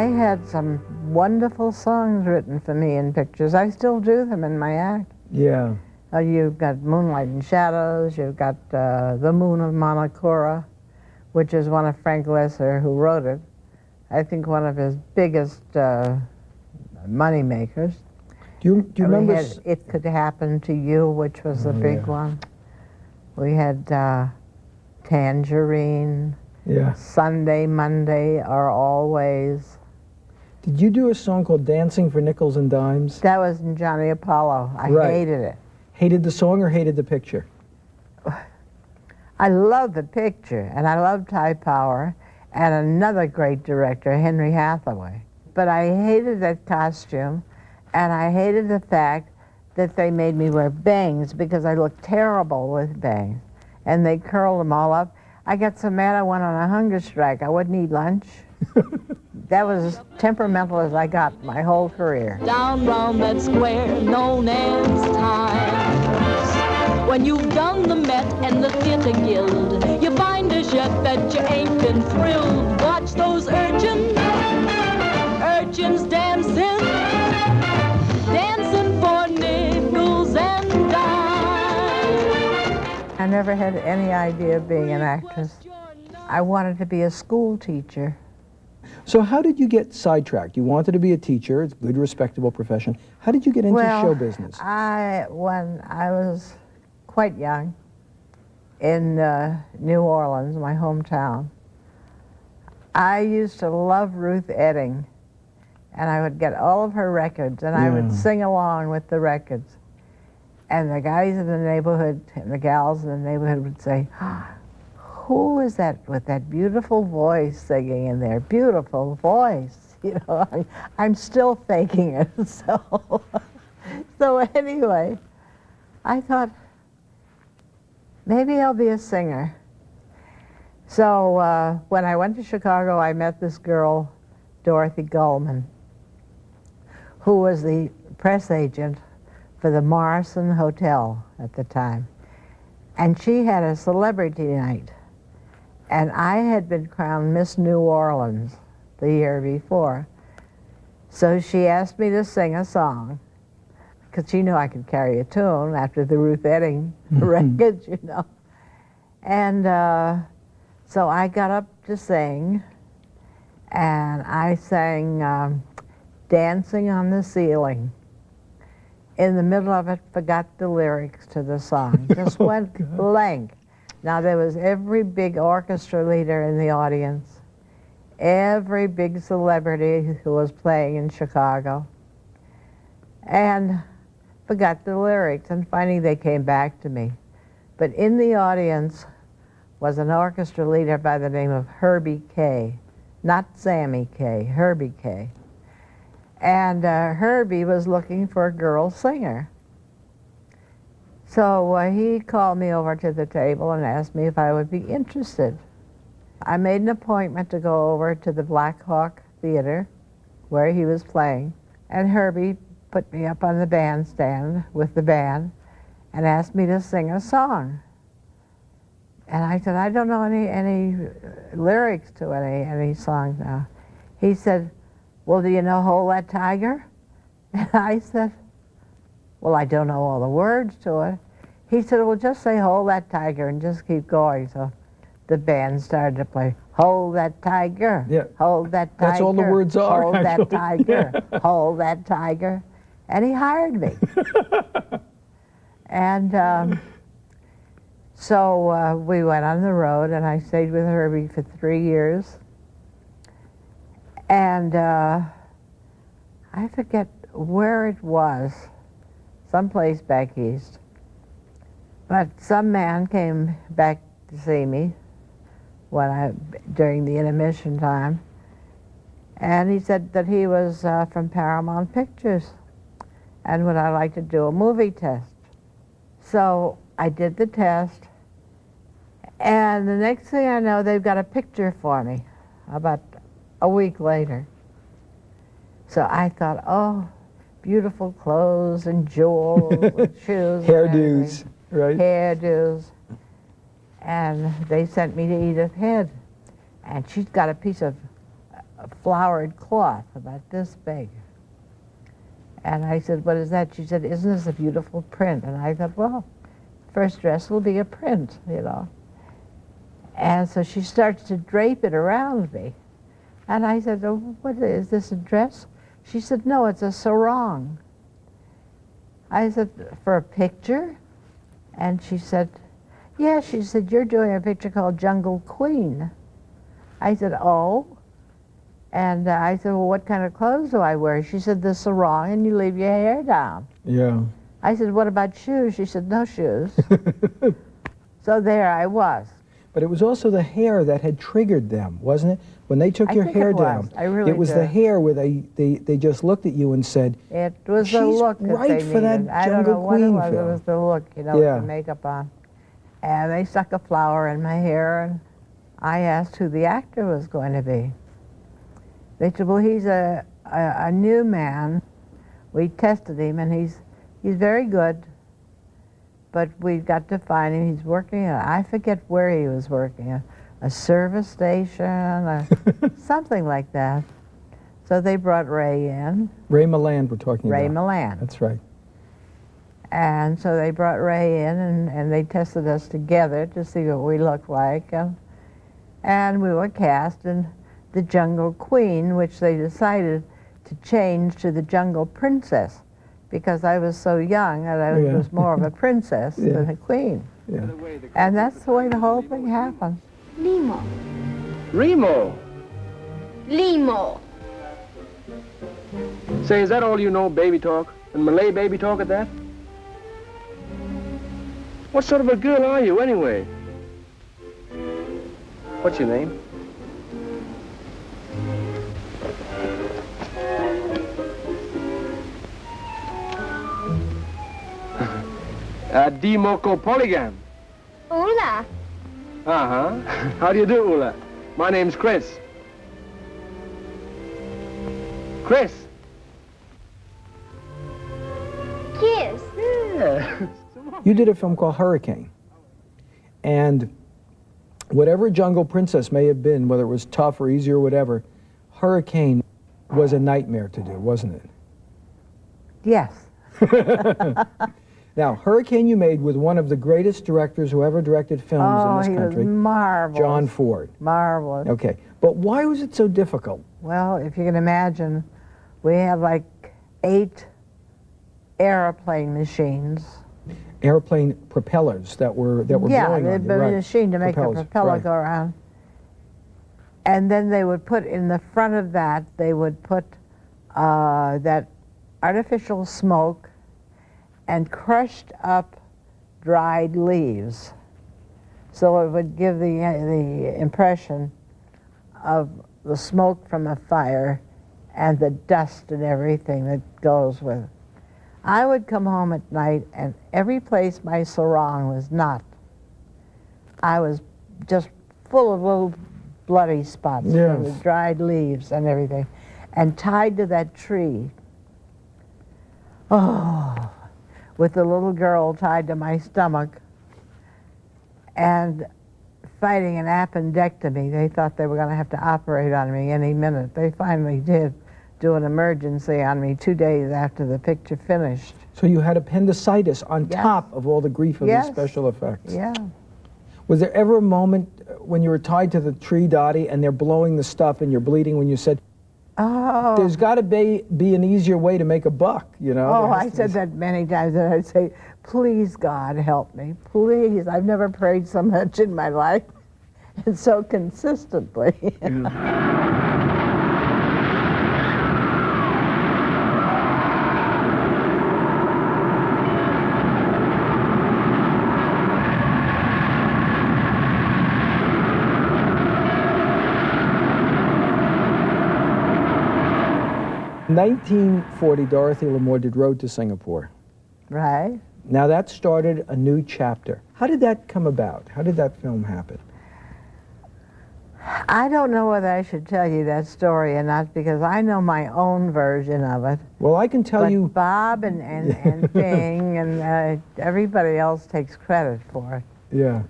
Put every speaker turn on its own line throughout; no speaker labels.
I had some wonderful songs written for me in pictures. I still do them in my act.
Yeah.
You've got Moonlight and Shadows, you've got The Moon of Manakura, which is one of Frank Lesser who wrote it. I think one of his biggest money makers.
Do you remember?
We had It Could Happen to You, which was the big one. We had Tangerine, Sunday, Monday, or Always.
Did you do a song called Dancing for Nickels and Dimes?
That was in Johnny Apollo. I hated it.
Hated the song or hated the picture?
I loved the picture, and I loved Ty Power, and another great director, Henry Hathaway. But I hated that costume, and I hated the fact that they made me wear bangs because I looked terrible with bangs, and they curled them all up. I got so mad I went on a hunger strike. I wouldn't eat lunch. That was as temperamental as I got my whole career.
Down round that square known as Times, when you've done the Met and the Theatre Guild, you find as yet that you ain't been thrilled. Watch those urchins dancing, dancing for nickels and dimes.
I never had any idea of being an actress. I wanted to be a school teacher.
So how did you get sidetracked? You wanted to be a teacher. It's a good, respectable profession. How did you get into show business?
When I was quite young, in New Orleans, my hometown, I used to love Ruth Edding, and I would get all of her records, and I would sing along with the records. And the guys in the neighborhood and the gals in the neighborhood would say, who is that with that beautiful voice singing in there? Beautiful voice. You know, I'm still faking it. So anyway, I thought, maybe I'll be a singer. So when I went to Chicago, I met this girl, Dorothy Goldman, who was the press agent for the Morrison Hotel at the time. And she had a celebrity night. And I had been crowned Miss New Orleans the year before. So she asked me to sing a song, because she knew I could carry a tune after the Ruth Edding records, you know. And so I got up to sing, and I sang Dancing on the Ceiling. In the middle of it, forgot the lyrics to the song. Just went blank. Now, there was every big orchestra leader in the audience, every big celebrity who was playing in Chicago, and forgot the lyrics, and finally they came back to me. But in the audience was an orchestra leader by the name of Herbie Kay, not Sammy Kay, Herbie Kay. And Herbie was looking for a girl singer. So he called me over to the table and asked me if I would be interested. I made an appointment to go over to the Black Hawk Theater where he was playing, and Herbie put me up on the bandstand with the band and asked me to sing a song. And I said, I don't know any lyrics to any songs now. He said, well, do you know Hold That Tiger? And I said, well, I don't know all the words to it. He said, well, just say Hold That Tiger and just keep going. So the band started to play, Hold That Tiger, Hold That Tiger.
That's all the words are.
Hold that tiger, hold that tiger. And he hired me. And so we went on the road, and I stayed with Herbie for 3 years. And I forget where it was, someplace back east. But some man came back to see me during the intermission time, and he said that he was from Paramount Pictures, and would I like to do a movie test. So I did the test, and the next thing I know, they've got a picture for me about a week later. So I thought, oh, beautiful clothes and jewels and shoes.
Hairdos, right?
Hairdos. And they sent me to Edith Head. And she's got a piece of flowered cloth about this big. And I said, what is that? She said, isn't this a beautiful print? And I thought, well, first dress will be a print, you know. And so she starts to drape it around me. And I said, oh, what is this, a dress? She said, no, it's a sarong. I said, for a picture? And she said, yeah, she said, you're doing a picture called Jungle Queen. I said, oh. And I said, well, what kind of clothes do I wear? She said, the sarong, and you leave your hair down.
Yeah.
I said, what about shoes? She said, no shoes. So there I was.
But it was also the hair that had triggered them, wasn't it? When they took your hair down,
it
was the hair where they just looked at you and said,
it was the look that
right
they
for
needed.
that Jungle Queen
I don't know what it was.
film.
It was the look, you know, with the makeup on. And they stuck a flower in my hair, and I asked who the actor was going to be. They said, well, he's a new man. We tested him, and he's very good, but we've got to find him. He's working at, I forget where he was working at, a service station, or something like that. So they brought Ray in.
Ray Milland we're talking about.
Ray Milland.
That's right.
And so they brought Ray in, and they tested us together to see what we looked like. And we were cast in the Jungle Queen, which they decided to change to the Jungle Princess, because I was so young and I was more of a princess than a queen.
Yeah.
And that's the way the whole thing happened.
Limo.
Remo.
Limo.
Say, is that all you know, baby talk? And Malay baby talk at that? What sort of a girl are you, anyway? What's your name? Demoko Polygam.
Ula.
Uh-huh. How do you do, Ula? My name's Chris. Chris.
Kiss.
Yeah.
You did a film called Hurricane. And whatever Jungle Princess may have been, whether it was tough or easy or whatever, Hurricane was a nightmare to do, wasn't it?
Yes.
Now, Hurricane you made with one of the greatest directors who ever directed films in this country.
He was marvelous.
John Ford.
Marvelous.
Okay. But why was it so difficult?
Well, if you can imagine, we had like 8 airplane machines.
Airplane propellers that were blowing on you,
a machine to make the propeller go around. And then they would put in the front of that, they would put that artificial smoke and crushed up dried leaves. So it would give the impression of the smoke from a fire and the dust and everything that goes with it. I would come home at night, and every place my sarong was not, I was just full of little bloody spots with dried leaves and everything, and tied to that tree. Oh, with the little girl tied to my stomach and fighting an appendectomy. They thought they were going to have to operate on me any minute. They finally did do an emergency on me 2 days after the picture finished.
So you had appendicitis on top of all the grief of the special effects.
Yeah.
Was there ever a moment when you were tied to the tree, Dottie, and they're blowing the stuff and you're bleeding when you said,
oh,
there's got to be an easier way to make a buck, you know?
Oh, I said that many times, and I'd say, please, God, help me. Please. I've never prayed so much in my life and so consistently.
In 1940, Dorothy Lamour did Road to Singapore.
Right.
Now that started a new chapter. How did that come about? How did that film happen?
I don't know whether I should tell you that story or not, because I know my own version of it.
Well, I can tell you.
Bob and Bing and everybody else takes credit for it.
Yeah.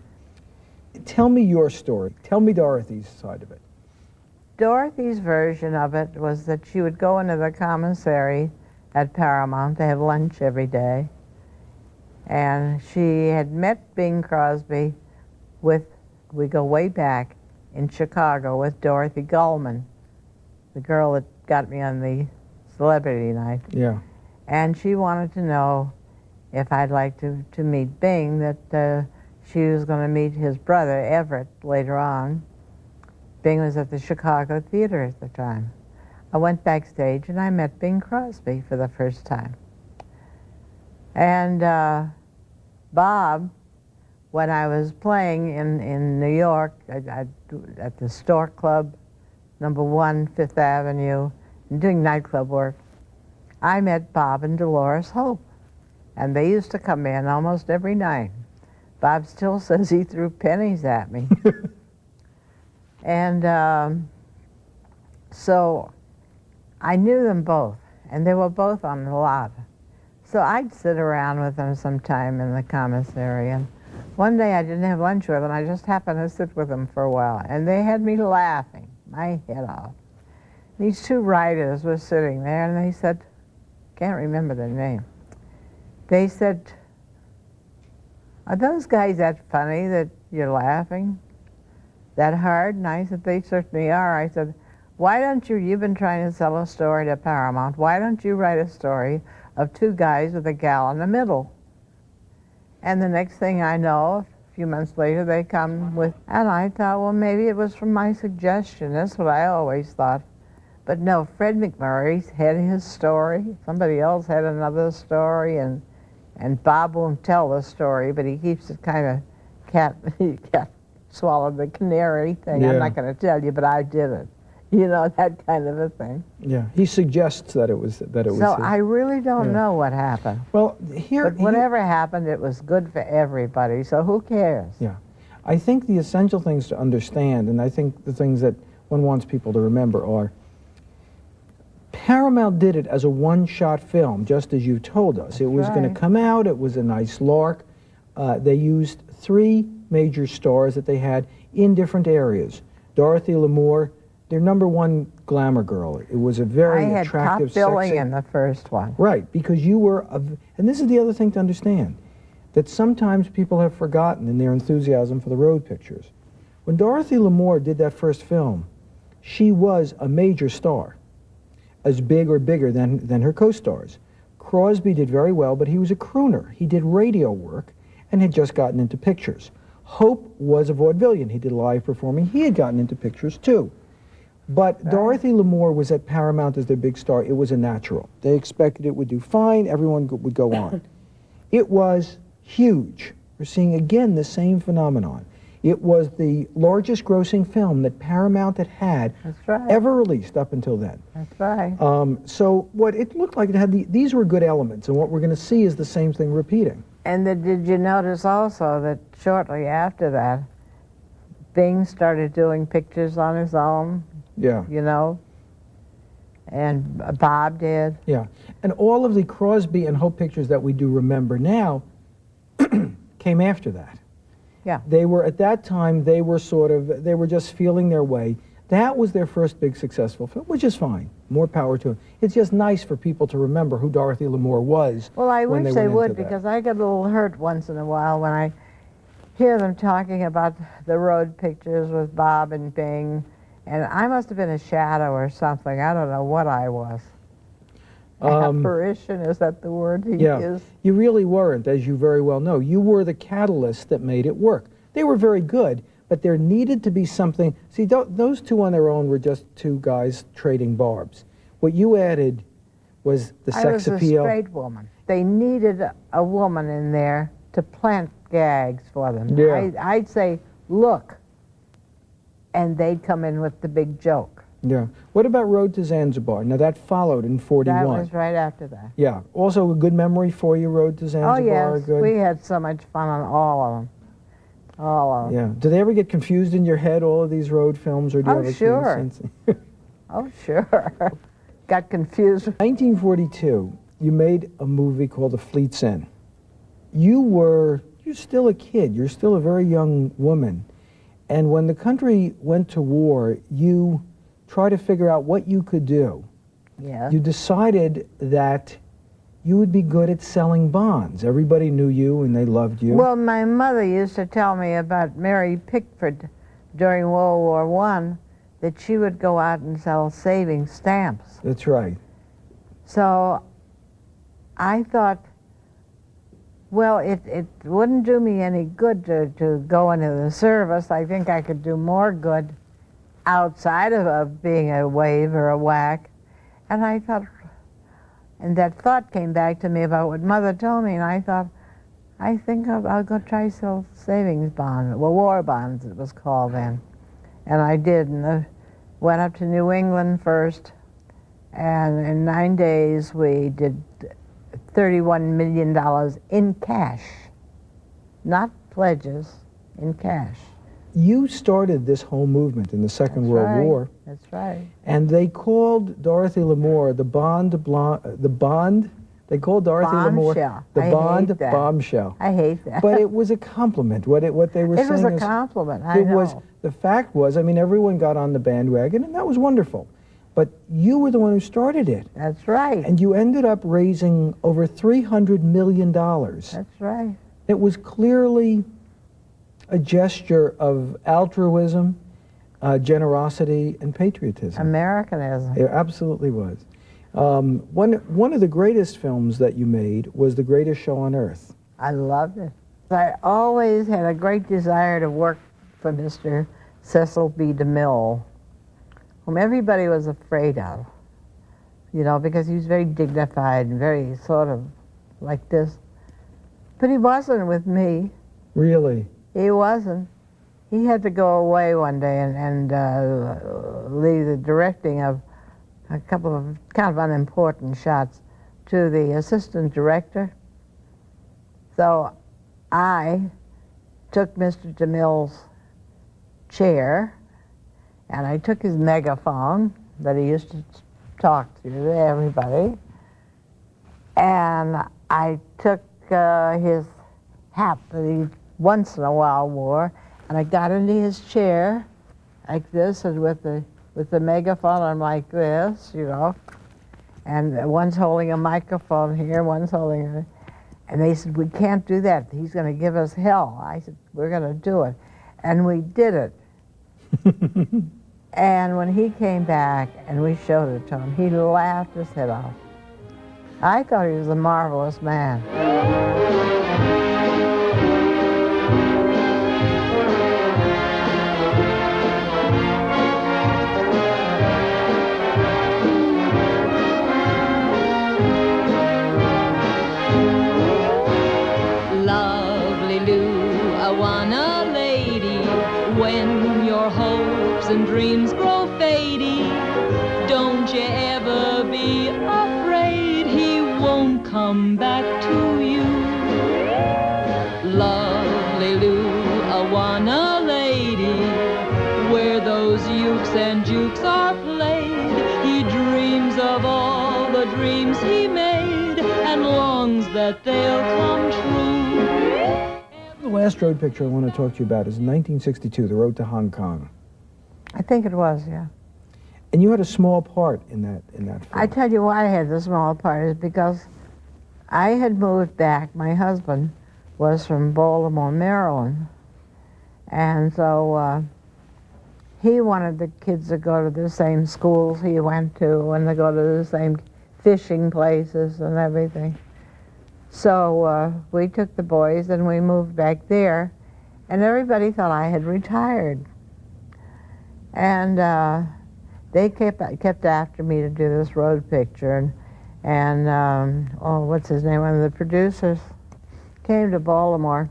Tell me your story. Tell me Dorothy's side of it.
Dorothy's version of it was that she would go into the commissary at Paramount. They have lunch every day. And she had met Bing Crosby we go way back, in Chicago with Dorothy Gulman, the girl that got me on the celebrity night.
Yeah.
And she wanted to know if I'd like to meet Bing, that she was going to meet his brother, Everett, later on. Bing was at the Chicago Theater at the time. I went backstage and I met Bing Crosby for the first time. And Bob, when I was playing in New York at the Stork Club, number 1 Fifth Avenue, and doing nightclub work, I met Bob and Dolores Hope. And they used to come in almost every night. Bob still says he threw pennies at me. And so I knew them both, and they were both on the lot. So I'd sit around with them sometime in the commissary, and one day I didn't have lunch with them. I just happened to sit with them for a while, and they had me laughing my head off. These two writers were sitting there, and they said, can't remember their name. They said, are those guys that funny that you're laughing? That hard? And I said, they certainly are. I said, why don't you've been trying to sell a story to Paramount, why don't you write a story of two guys with a gal in the middle? And the next thing I know, a few months later, they come with, and I thought, well, maybe it was from my suggestion. That's what I always thought. But no, Fred McMurray had his story. Somebody else had another story, and Bob won't tell the story, but he keeps it kind of cat swallowed the canary thing.
Yeah.
I'm not going to tell you, but I did it. You know, that kind of a thing.
Yeah, he suggests that it was
So I really don't know what happened.
Well,
But whatever happened, it was good for everybody, so who cares?
Yeah. I think the essential things to understand, and I think the things that one wants people to remember are, Paramount did it as a one-shot film, just as you told us. It was going to come out, it was a nice lark. They used 3 major stars that they had in different areas. Dorothy Lamour, their number 1 glamour girl. It was a very attractive,
top billing
sexy,
in the first one.
Right, because you were, and this is the other thing to understand, that sometimes people have forgotten in their enthusiasm for the road pictures. When Dorothy Lamour did that first film, she was a major star, as big or bigger than her co-stars. Crosby did very well, but he was a crooner. He did radio work and had just gotten into pictures. Hope was a vaudevillian. He did live performing. He had gotten into pictures too. But Dorothy Lamour was at Paramount as their big star. It was a natural. They expected it would do fine. Everyone would go on. It was huge. We're seeing again the same phenomenon. It was the largest grossing film that Paramount had ever released up until then.
That's right.
So what it looked like, it had these were good elements, and what we're going to see is the same thing repeating.
And did you notice also that shortly after that, Bing started doing pictures on his own?
Yeah.
You know? And Bob did.
Yeah. And all of the Crosby and Hope pictures that we do remember now came after that.
Yeah.
They were, at that time, they were just feeling their way. That was their first big successful film, which is fine. More power to them. It's just nice for people to remember who Dorothy Lamour was.
Well, I
when
wish
they
they
went
would,
into that.
because I get a little hurt once in a while when I hear them talking about the road pictures with Bob and Bing, and I must have been a shadow or something. I don't know what I was. Apparition, is that the word he used?
You really weren't, as you very well know. You were the catalyst that made it work. They were very good, but there needed to be something. See, those two on their own were just two guys trading barbs. What you added was the sex appeal.
I was a straight woman. They needed a woman in there to plant gags for them.
Yeah.
I'd say, look, and they'd come in with the big joke.
Yeah. What about Road to Zanzibar? Now, that followed in 41.
That was right after that.
Yeah. Also a good memory for you, Road to Zanzibar?
Oh, yes.
Good.
We had so much fun on all of them. All of them.
Yeah. Do they ever get confused in your head, all of these road films? Or do you have a
sure.
sense?
Oh, sure. Got confused.
1942, you made a movie called The Fleet's Inn. You're still a kid. You're still a very young woman. And when the country went to war, you try to figure out what you could do,
Yeah.
you decided that you would be good at selling bonds. Everybody knew you and they loved you.
Well, my mother used to tell me about Mary Pickford during World War I, that she would go out and sell savings stamps.
That's right.
So I thought, well, it wouldn't do me any good to go into the service. I think I could do more good outside of being a wave or a whack. And I thought, and that thought came back to me about what Mother told me, and I thought, I think I'll go try sell savings bonds, well, war bonds it was called then. And I did, and went up to New England first, and in 9 days we did $31 million in cash, not pledges, in cash.
You started this whole movement in the Second
That's
World
right.
War,
That's right.
and they called Dorothy Lamour they called Dorothy Lamour
Bombshell.
the
I
Bond
hate that.
bombshell.
I hate that.
But it was a compliment. What they were
it
saying
was a
is,
compliment, I
it
know.
was, the fact was, I mean, everyone got on the bandwagon, and that was wonderful. But you were the one who started it.
That's right.
And you ended up raising over $300 million.
That's right.
It was clearly a gesture of altruism, generosity, and patriotism.
Americanism.
It absolutely was. One of the greatest films that you made was The Greatest Show on Earth.
I loved it. I always had a great desire to work for Mr. Cecil B. DeMille, whom everybody was afraid of, you know, because he was very dignified and very sort of like this. But he wasn't with me.
Really?
He wasn't. He had to go away one day and leave the directing of a couple of kind of unimportant shots to the assistant director. So I took Mr. DeMille's chair, and I took his megaphone that he used to talk to everybody, and I took his hat that he once in a while wore, and I got into his chair like this, and with the megaphone I'm like this, you know, and one's holding a microphone here, one's holding a, and they said, we can't do that, he's going to give us hell. I said, we're going to do it. And we did it. And when he came back and we showed it to him, he laughed his head off. I thought he was a marvelous man.
Lovely Lou, I want a lady when your hopes and dreams grow fadey. Don't you ever be afraid he won't come back to you. Lovely Lou, I want a lady where those ukes and jukes are played. He dreams of all the dreams he made and longs that they'll come true.
The last road picture I want to talk to you about is 1962, The Road to Hong Kong.
I think it was, yeah.
And you had a small part in that film.
I tell you why I had the small part is because I had moved back. My husband was from Baltimore, Maryland. And so he wanted the kids to go to the same schools he went to and to go to the same fishing places and everything. So we took the boys and we moved back there, and everybody thought I had retired. And they kept after me to do this road picture, and what's his name? One of the producers came to Baltimore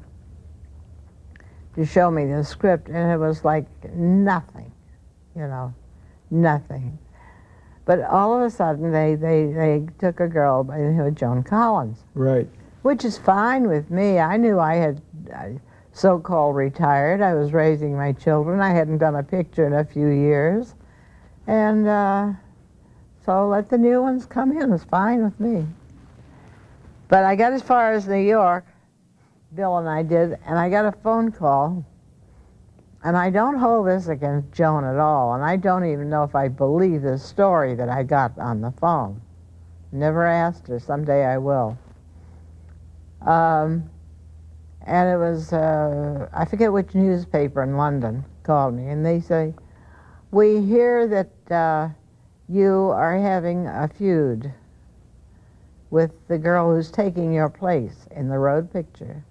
to show me the script, and it was like nothing, you know, nothing. But all of a sudden, they took a girl by the name of Joan Collins.
Right.
Which is fine with me. I knew I had so-called retired. I was raising my children. I hadn't done a picture in a few years. And so let the new ones come in. It's fine with me. But I got as far as New York, Bill and I did, and I got a phone call And I don't hold this against Joan at all, and I don't even know if I believe this story that I got on the phone. Never asked her. Someday I will. And it was, I forget which newspaper in London called me, and they say, we hear that you are having a feud with the girl who's taking your place in the road picture.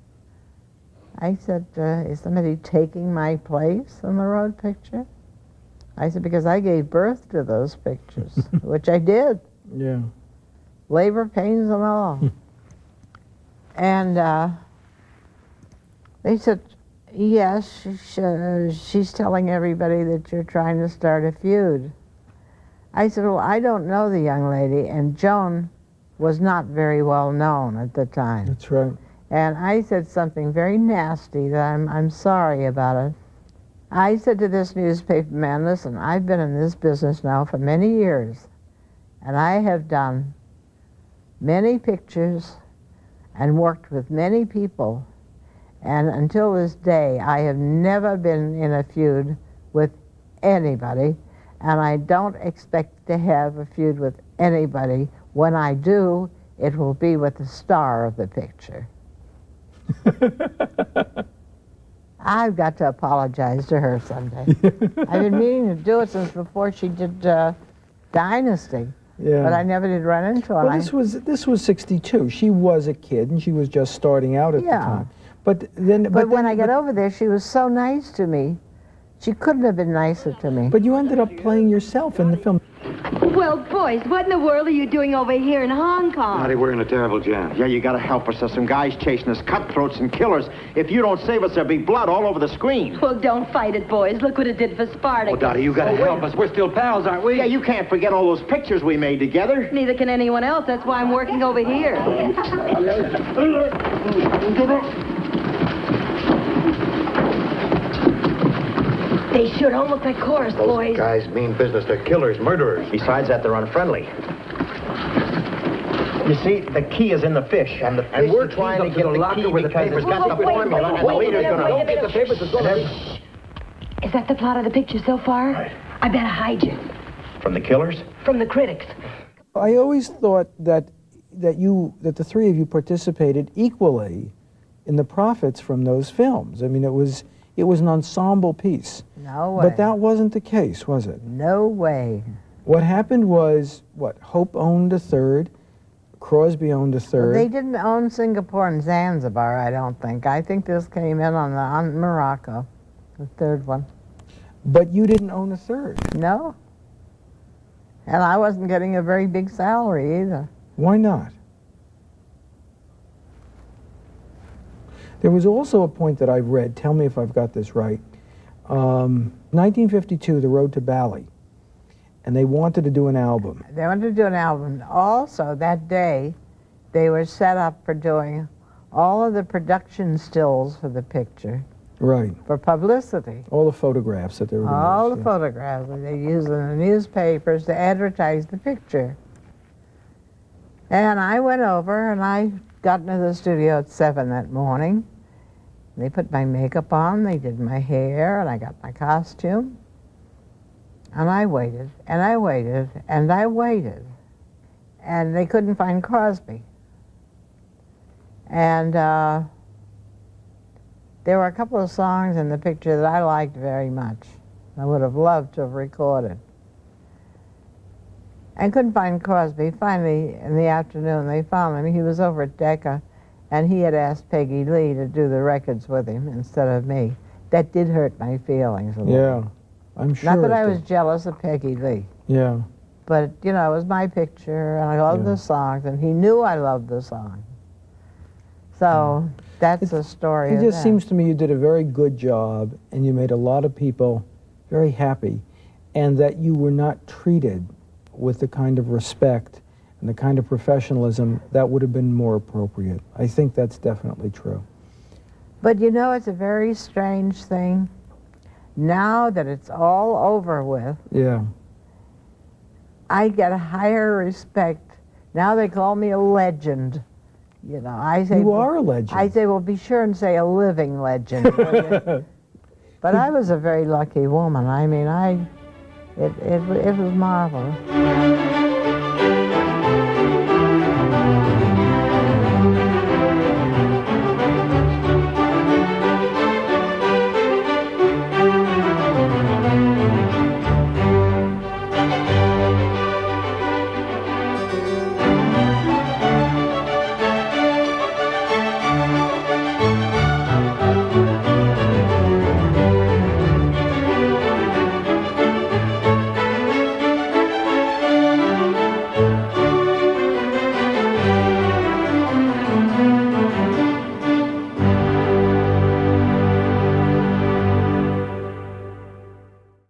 I said, is somebody taking my place in the road picture? I said, because I gave birth to those pictures, which I did.
Yeah.
Labor pains and all. And they said, yes, she's telling everybody that you're trying to start a feud. I said, well, I don't know the young lady, and Joan was not very well known at the time.
That's right.
And I said something very nasty that I'm sorry about it. I said to this newspaper man, listen, I've been in this business now for many years, and I have done many pictures and worked with many people, and until this day, I have never been in a feud with anybody, and I don't expect to have a feud with anybody. When I do, it will be with the star of the picture. I've got to apologize to her someday. I've been meaning to do it since before she did Dynasty,
Yeah.
but I never did run into her.
Well, this was 62. She was a kid, and she was just starting out at the
Yeah.
time. But then,
But when I got over there, she was so nice to me. She couldn't have been nicer to me.
But you ended up playing yourself in the film.
Well, boys, what in the world are you doing over here in Hong Kong?
Marty, we're in a terrible jam.
Yeah, you gotta help us. There's some guys chasing us, cutthroats and killers. If you don't save us, there'll be blood all over the screen.
Well, don't fight it, boys. Look what it did for Spartacus.
Oh, Dottie, you gotta help us. We're still pals, aren't we?
Yeah, you can't forget all those pictures we made together.
Neither can anyone else. That's why I'm working over here. They sure don't look like chorus
Those
boys.
guys mean business. They're killers, murderers.
Besides that, they're unfriendly. You see, the key is in the fish, and the fish
we're
is trying to
keyed up
get
to the
the
locker
key
where the
because
papers
it's got
got
the
the
formula, and the leader's gonna...
Don't get the papers. It's gonna be...
Is that the plot of the picture so far?
Right.
I better hide you.
From the killers?
From the critics.
I always thought that the three of you participated equally in the profits from those films. I mean, it was an ensemble piece.
No way.
But that wasn't the case, was it?
No way.
What happened was, Hope owned a third, Crosby owned a third.
Well, they didn't own Singapore and Zanzibar, I don't think. I think this came in on Morocco, the third one.
But you didn't own a third.
No. And I wasn't getting a very big salary either.
Why not? There was also a point that I've read, tell me if I've got this right, 1952, The Road to Bali, and they wanted to do an album.
They wanted to do an album. Also, that day, they were set up for doing all of the production stills for the picture
Right.
for publicity.
All the photographs that they were going to
All
use,
the
yeah.
photographs that they used in the newspapers to advertise the picture. And I went over and I got into the studio at 7 that morning. They put my makeup on, they did my hair, and I got my costume. And I waited, and I waited, and I waited. And they couldn't find Crosby. And there were a couple of songs in the picture that I liked very much. I would have loved to have recorded. I couldn't find Crosby. Finally, in the afternoon, they found him. He was over at Decca, and he had asked Peggy Lee to do the records with him instead of me. That did hurt my feelings a little.
Yeah, I'm sure.
Not that
it
I was
did.
jealous of Peggy Lee,
Yeah.
but, you know, it was my picture, and I loved
Yeah.
the songs, and he knew I loved the song. So that's the story
It
of
just
that.
seems to me you did a very good job, and you made a lot of people very happy, and that you were not treated with the kind of respect and the kind of professionalism that would have been more appropriate. I think that's definitely true.
But you know, it's a very strange thing. Now that it's all over with,
Yeah.
I get a higher respect. Now they call me a legend. You know, I say
You are a legend.
I say, well, be sure and say a living legend. will you? But I was a very lucky woman. I mean, it was marvelous.